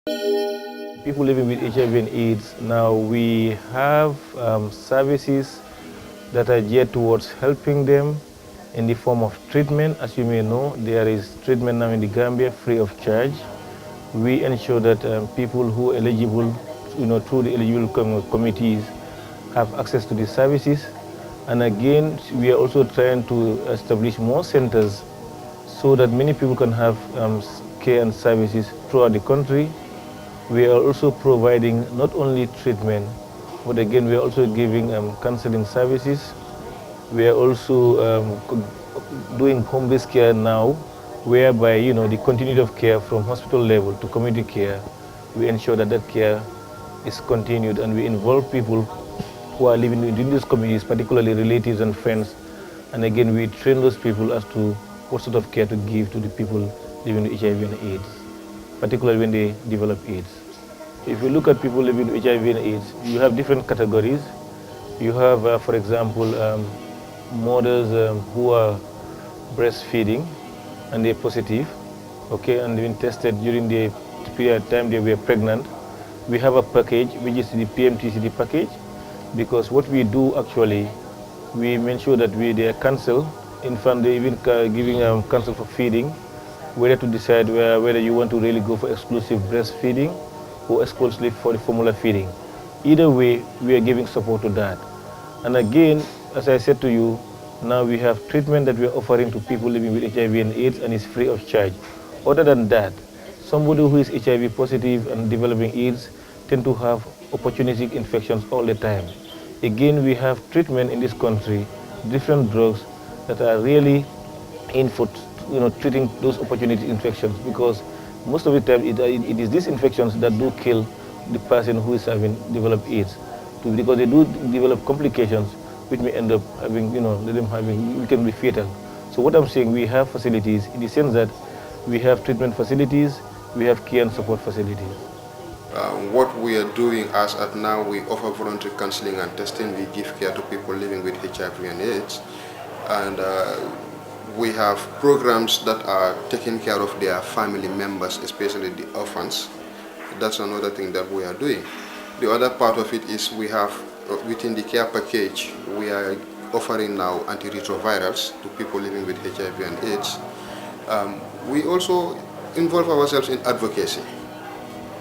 People living with HIV and AIDS, now we have services that are geared towards helping them in the form of treatment. As you may know, there is treatment now in the Gambia free of charge. We ensure that people who are eligible, through the eligible committees have access to these services. And again, we are also trying to establish more centers so that many people can have care and services throughout the country. We are also providing not only treatment, but again, we are also giving counseling services. We are also doing home-based care now, whereby the continuity of care from hospital level to community care, we ensure that that care is continued, and we involve people who are living within these communities, particularly relatives and friends. And again, we train those people as to what sort of care to give to the people living with HIV and AIDS, particularly when they develop AIDS. If you look at people living with HIV and AIDS, you have different categories. You have, for example, mothers who are breastfeeding and they're positive, okay, and been tested during the period of time they were pregnant. We have a package, which is the PMTCD package, because what we do actually, we make sure that they are counsel. In fact, they even giving counsel for feeding, whether to decide whether you want to really go for exclusive breastfeeding or exclusively for the formula feeding. Either way, we are giving support to that. And again, as I said to you, now we have treatment that we are offering to people living with HIV and AIDS, and it's free of charge. Other than that, somebody who is HIV positive and developing AIDS tend to have opportunistic infections all the time. Again, we have treatment in this country, different drugs that are really in for treating those opportunistic infections, because most of the time it is these infections that do kill the person who is having developed AIDS, because they do develop complications which may end up having, we can be fatal. So what I'm saying, we have facilities in the sense that we have treatment facilities, we have care and support facilities. What we are doing as at now, we offer voluntary counseling and testing. We give care to people living with HIV and AIDS. And we have programs that are taking care of their family members, especially the orphans. That's another thing that we are doing. The other part of it is we have, within the care package, we are offering now antiretrovirals to people living with HIV and AIDS. We also involve ourselves in advocacy.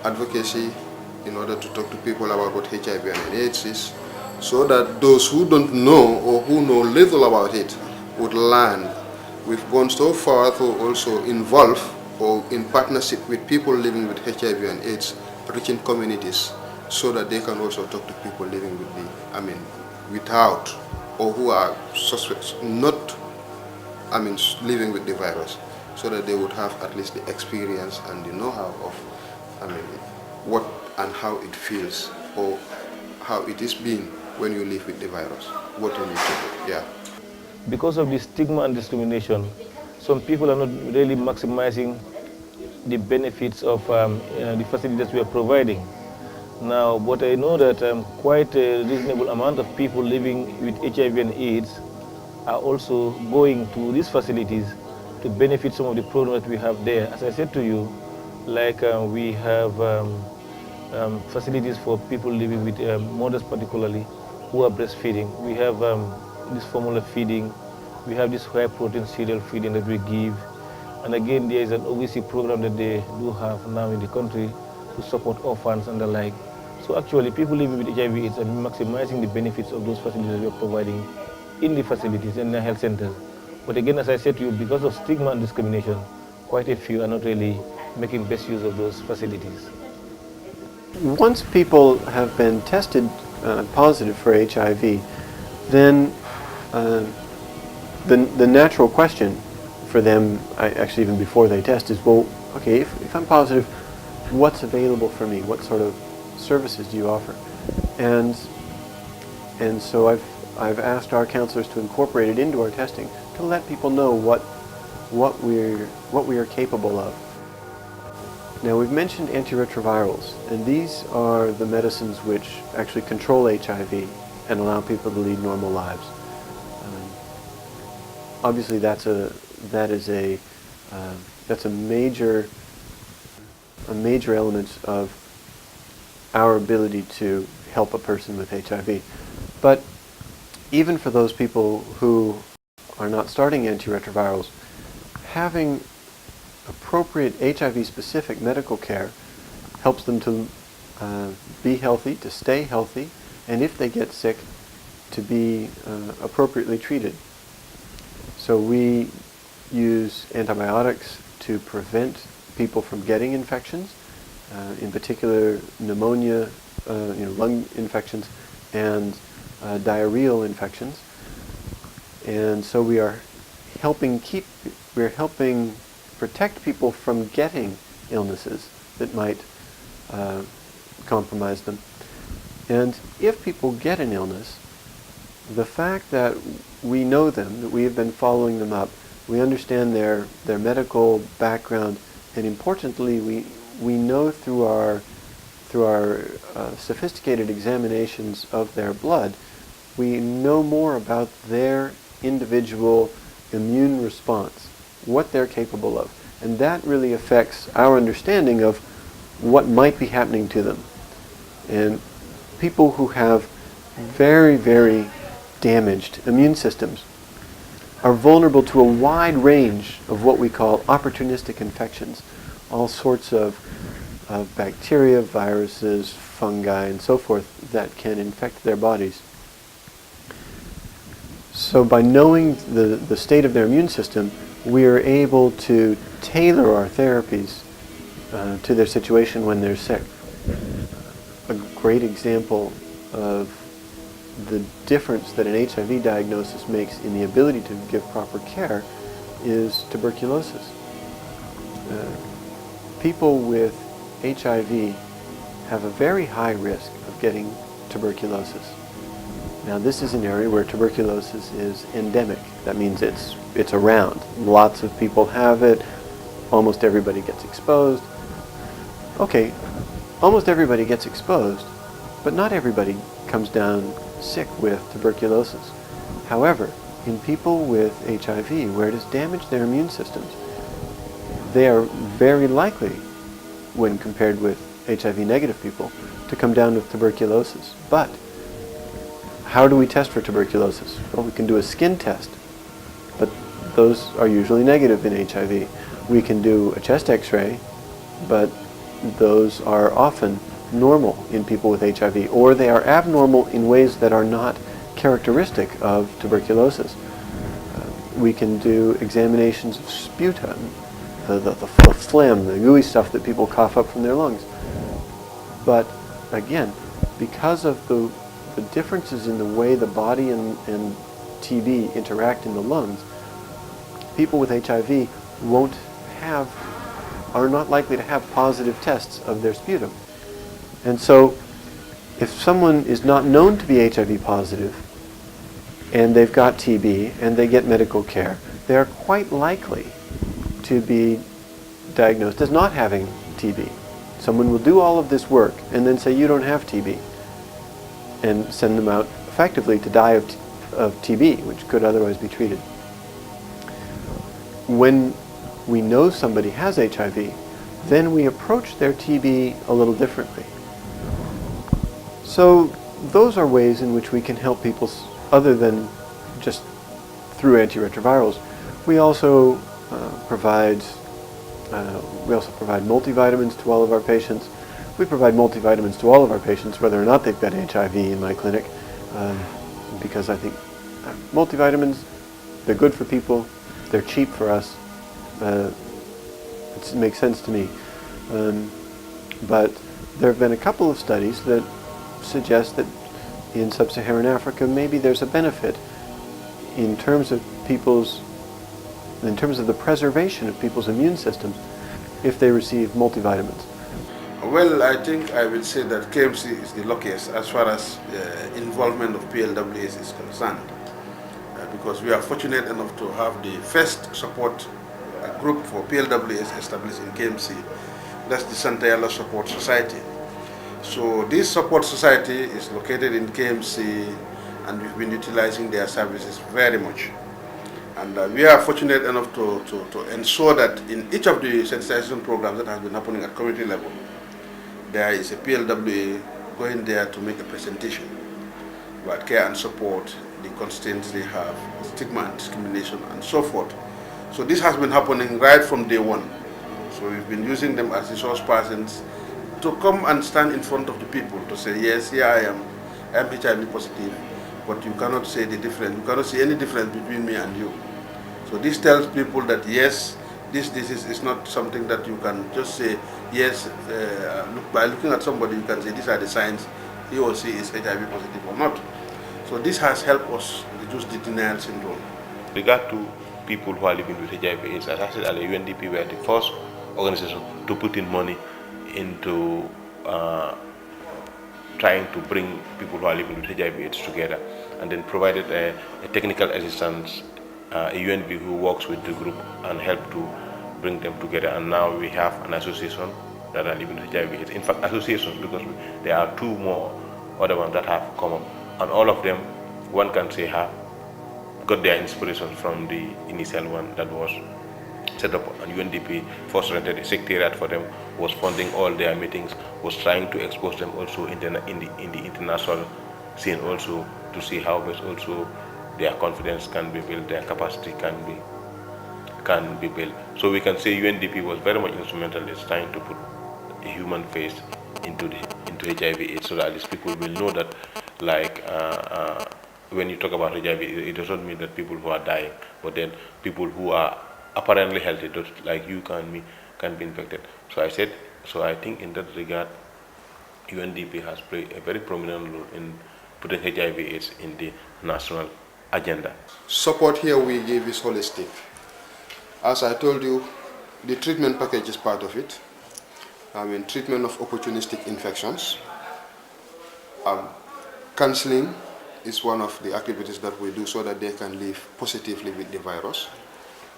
Advocacy in order to talk to people about what HIV and AIDS is, so that those who don't know or who know little about it would learn. We've gone so far to also involve or in partnership with people living with HIV and AIDS, reaching communities, so that they can also talk to people living with without, or who are suspects, not, living with the virus, so that they would have at least the experience and the know-how of, what and how it feels, or how it is being when you live with the virus, what you need to do, yeah. Because of the stigma and discrimination, some people are not really maximizing the benefits of the facilities we are providing. Now, but I know that quite a reasonable amount of people living with HIV and AIDS are also going to these facilities to benefit some of the programs that we have there. As I said to you, like we have facilities for people living with mothers particularly who are breastfeeding. We have this formula feeding. We have this high protein cereal feeding that we give. And again, there is an obesity program that they do have now in the country to support orphans and the like. So actually, people living with HIV AIDS are maximizing the benefits of those facilities that we are providing in the facilities and the health centers. But again, as I said to you, because of stigma and discrimination, quite a few are not really making best use of those facilities. Once people have been tested positive for HIV, then the natural question for them, actually even before they test, is, well, okay, if I'm positive, what's available for me? What sort of services do you offer? And so I've asked our counselors to incorporate it into our testing to let people know what we are capable of. Now, we've mentioned antiretrovirals, and these are the medicines which actually control HIV and allow people to lead normal lives. Obviously, that's a major a major element of our ability to help a person with HIV. But even for those people who are not starting antiretrovirals, having appropriate HIV-specific medical care helps them to be healthy, to stay healthy, and if they get sick, to be appropriately treated. So we use antibiotics to prevent people from getting infections, in particular pneumonia, lung infections, and diarrheal infections. And so we're helping protect people from getting illnesses that might compromise them. And if people get an illness, the fact that we know them, that we have been following them up, we understand their medical background, and importantly, we know through our sophisticated examinations of their blood, we know more about their individual immune response, what they're capable of. And that really affects our understanding of what might be happening to them. And people who have very, very damaged immune systems are vulnerable to a wide range of what we call opportunistic infections, all sorts of bacteria, viruses, fungi, and so forth that can infect their bodies. So by knowing the state of their immune system, we are able to tailor our therapies to their situation when they're sick. A great example of the difference that an HIV diagnosis makes in the ability to give proper care is tuberculosis. People with HIV have a very high risk of getting tuberculosis. Now this is an area where tuberculosis is endemic. That means it's around. Lots of people have it. Almost everybody gets exposed. Okay, almost everybody gets exposed, but not everybody comes down sick with tuberculosis. However, in people with HIV, where it has damaged their immune systems, they are very likely, when compared with HIV-negative people, to come down with tuberculosis. But how do we test for tuberculosis? Well, we can do a skin test, but those are usually negative in HIV. We can do a chest x-ray, but those are often normal in people with HIV, or they are abnormal in ways that are not characteristic of tuberculosis. We can do examinations of sputum, the phlegm, the gooey stuff that people cough up from their lungs. But again, because of the differences in the way the body and TB interact in the lungs, people with HIV are not likely to have positive tests of their sputum. And so, if someone is not known to be HIV positive, and they've got TB, and they get medical care, they are quite likely to be diagnosed as not having TB. Someone will do all of this work, and then say, you don't have TB, and send them out effectively to die of TB, which could otherwise be treated. When we know somebody has HIV, then we approach their TB a little differently. So those are ways in which we can help people other than just through antiretrovirals. We also provide multivitamins to all of our patients. We provide multivitamins to all of our patients, whether or not they've got HIV in my clinic, because I think multivitamins, they're good for people, they're cheap for us. It makes sense to me. But there have been a couple of studies that suggest that in sub-Saharan Africa maybe there's a benefit in terms of the preservation of people's immune systems if they receive multivitamins. Well, I think I will say that KMC is the luckiest as far as involvement of PLWS is concerned, because we are fortunate enough to have the first support group for PLWS established in KMC. That's the Santayala Support Society. So this support society is located in KMC, and we've been utilizing their services very much. And we are fortunate enough to ensure that in each of the sensitization programs that has been happening at community level, there is a PLWA going there to make a presentation about care and support, the constraints they have, stigma and discrimination, and so forth. So this has been happening right from day one. So we've been using them as resource persons to come and stand in front of the people to say, yes, here I am HIV positive, but you cannot say the difference. You cannot see any difference between me and you. So this tells people that yes, this disease is not something that you can just say, yes, by looking at somebody you can say these are the signs, he or she is HIV positive or not. So this has helped us reduce the denial syndrome. With regard to people who are living with HIV/AIDS, as I said earlier, UNDP were the first organization to put in money into trying to bring people who are living with HIV/AIDS together, and then provided a technical assistance, a UNB who works with the group and help to bring them together. And now we have an association that are living with HIV/AIDS. In fact, associations, because there are two more other ones that have come up, and all of them, one can say, have got their inspiration from the initial one that was set up, and UNDP first rented a secretariat for them, was funding all their meetings, was trying to expose them also in the international scene also, to see how best also their confidence can be built, their capacity can be built. So we can say UNDP was very much instrumental in trying to put a human face into HIV/AIDS, so that at least people will know that, like, when you talk about HIV, it doesn't mean that people who are dying, but then people who are apparently healthy, like you can be infected. So I think in that regard, UNDP has played a very prominent role in putting HIV/AIDS in the national agenda. Support here we give is holistic. As I told you, the treatment package is part of it. Treatment of opportunistic infections. Counseling is one of the activities that we do so that they can live positively with the virus,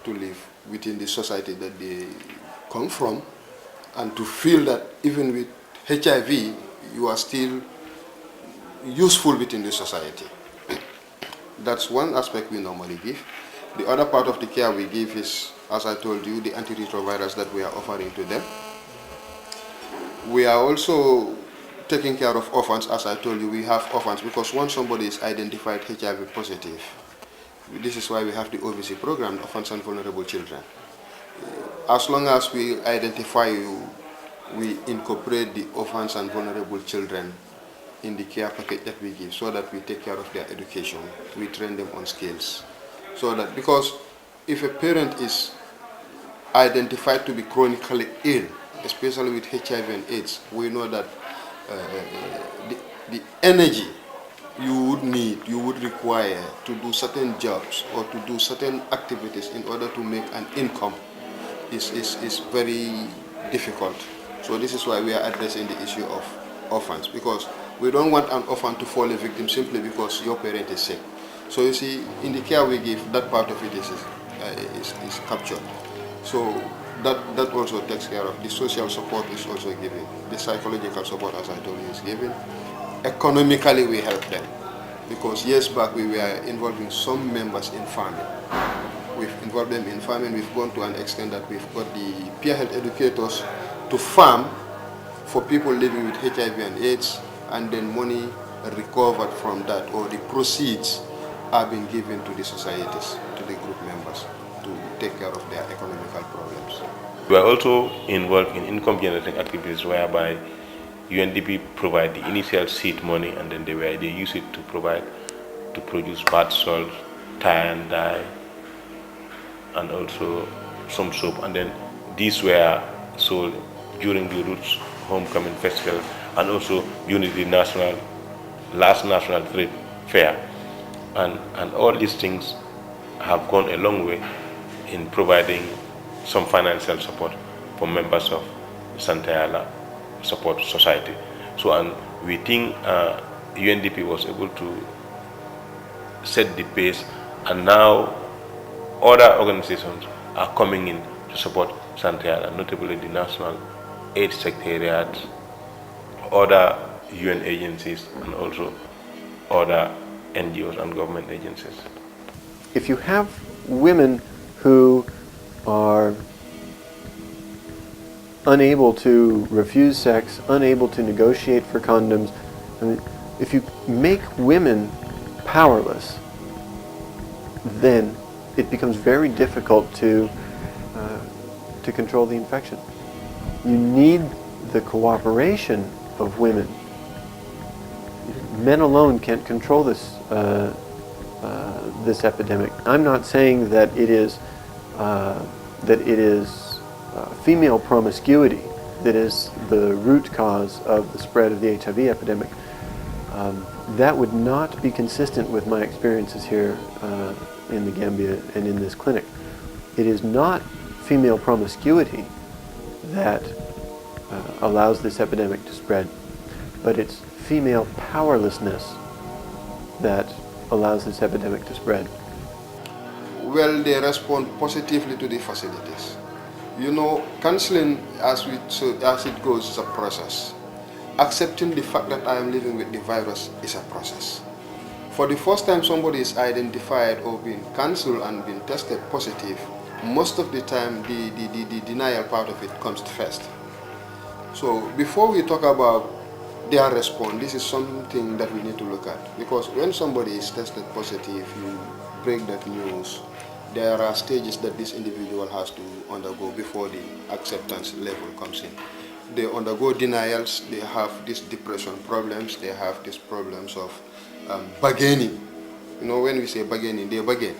to live within the society that they come from, and to feel that even with HIV, you are still useful within the society. That's one aspect we normally give. The other part of the care we give is, as I told you, the antiretrovirals that we are offering to them. We are also taking care of orphans. As I told you, we have orphans because once somebody is identified HIV positive, this is why we have the OVC program, Orphans and Vulnerable Children. As long as we identify you, we incorporate the orphans and vulnerable children in the care package that we give, so that we take care of their education, we train them on skills. So that, because if a parent is identified to be chronically ill, especially with HIV and AIDS, we know that the energy you would need, you would require to do certain jobs or to do certain activities in order to make an income is very difficult. So this is why we are addressing the issue of orphans, because we don't want an orphan to fall a victim simply because your parent is sick. So you see, in the care we give, that part of it is captured. So that also takes care of. The social support is also given. The psychological support, as I told you, is given. Economically, we help them, because years back we were involving some members in farming. We've involved them in farming. We've gone to an extent that we've got the peer health educators to farm for people living with HIV and AIDS, and then money recovered from that, or the proceeds, are being given to the societies, to the group members, to take care of their economical problems. We are also involved in income generating activities whereby UNDP provide the initial seed money, and then they use it to produce bath salt, tie and dye, and also some soap. And then these were sold during the Roots Homecoming Festival, and also during the last National Trade Fair. And all these things have gone a long way in providing some financial support for members of Santayala Support Society. So, and we think UNDP was able to set the pace, and now other organizations are coming in to support Santayala, notably the National AIDS Secretariat, other UN agencies, and also other NGOs and government agencies. If you have women who are unable to refuse sex, unable to negotiate for condoms. I mean, if you make women powerless, then it becomes very difficult to control the infection. You need the cooperation of women. Men alone can't control this this epidemic. I'm not saying that it is female promiscuity that is the root cause of the spread of the HIV epidemic. That would not be consistent with my experiences here in the Gambia and in this clinic. It is not female promiscuity that allows this epidemic to spread, but it's female powerlessness that allows this epidemic to spread. Well, they respond positively to the facilities. You know, counseling, as it goes, is a process. Accepting the fact that I am living with the virus is a process. For the first time somebody is identified or being counseled and being tested positive, most of the time the denial part of it comes first. So before we talk about their response, this is something that we need to look at. Because when somebody is tested positive, you break that news. There are stages that this individual has to undergo before the acceptance level comes in. They undergo denials, they have these depression problems, they have these problems of bargaining. You know, when we say bargaining, they bargain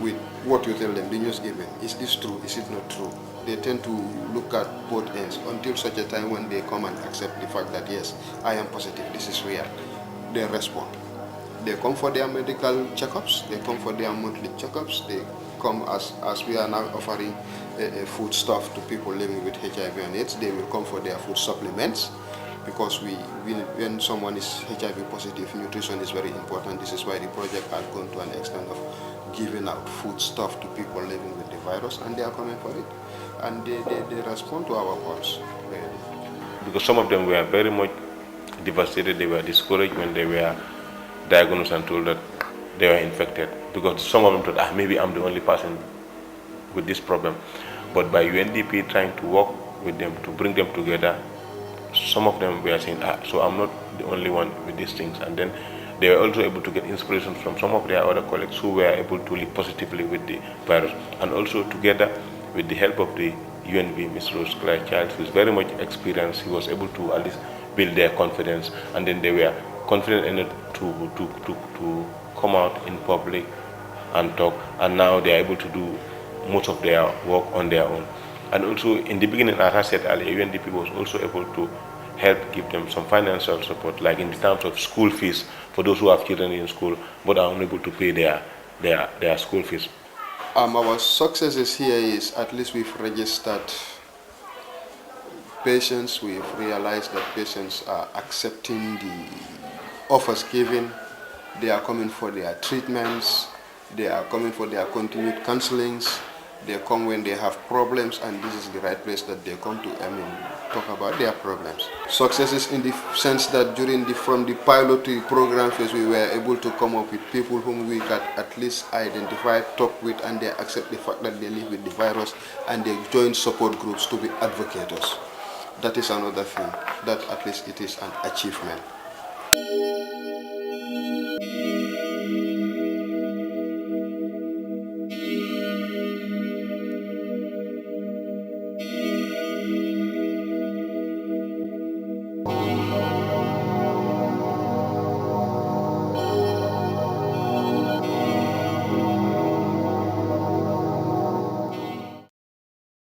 with what you tell them, the news given. Is this true? Is it not true? They tend to look at both ends until such a time when they come and accept the fact that yes, I am positive, this is real. They respond. They come for their medical checkups, they come for their monthly checkups, they come as we are now offering food stuff to people living with HIV and AIDS, they will come for their food supplements, because when someone is HIV positive, nutrition is very important. This is why the project has gone to an extent of giving out food stuff to people living with the virus, and they are coming for it. And they respond to our calls. Because some of them were very much devastated, they were discouraged when they were diagnosed and told that they were infected. Because some of them thought, maybe I'm the only person with this problem. But by UNDP trying to work with them to bring them together, some of them were saying, so I'm not the only one with these things. And then they were also able to get inspiration from some of their other colleagues who were able to live positively with the virus. And also together with the help of the UNV, Ms. Rose Claire Childs, who is very much experienced, he was able to at least build their confidence. And then they were confident enough to come out in public and talk. And now they are able to do most of their work on their own. And also in the beginning, as I said earlier, UNDP was also able to help give them some financial support, like in terms of school fees for those who have children in school but are unable to pay their school fees. Our successes here is at least we've registered patients, we've realized that patients are accepting the offers given, they are coming for their treatments, they are coming for their continued counselings, they come when they have problems, and this is the right place that they come to, talk about their problems. Successes in the sense that from the pilot to program phase, we were able to come up with people whom we can at least identify, talk with, and they accept the fact that they live with the virus, and they join support groups to be advocates. That is another thing, that at least it is an achievement.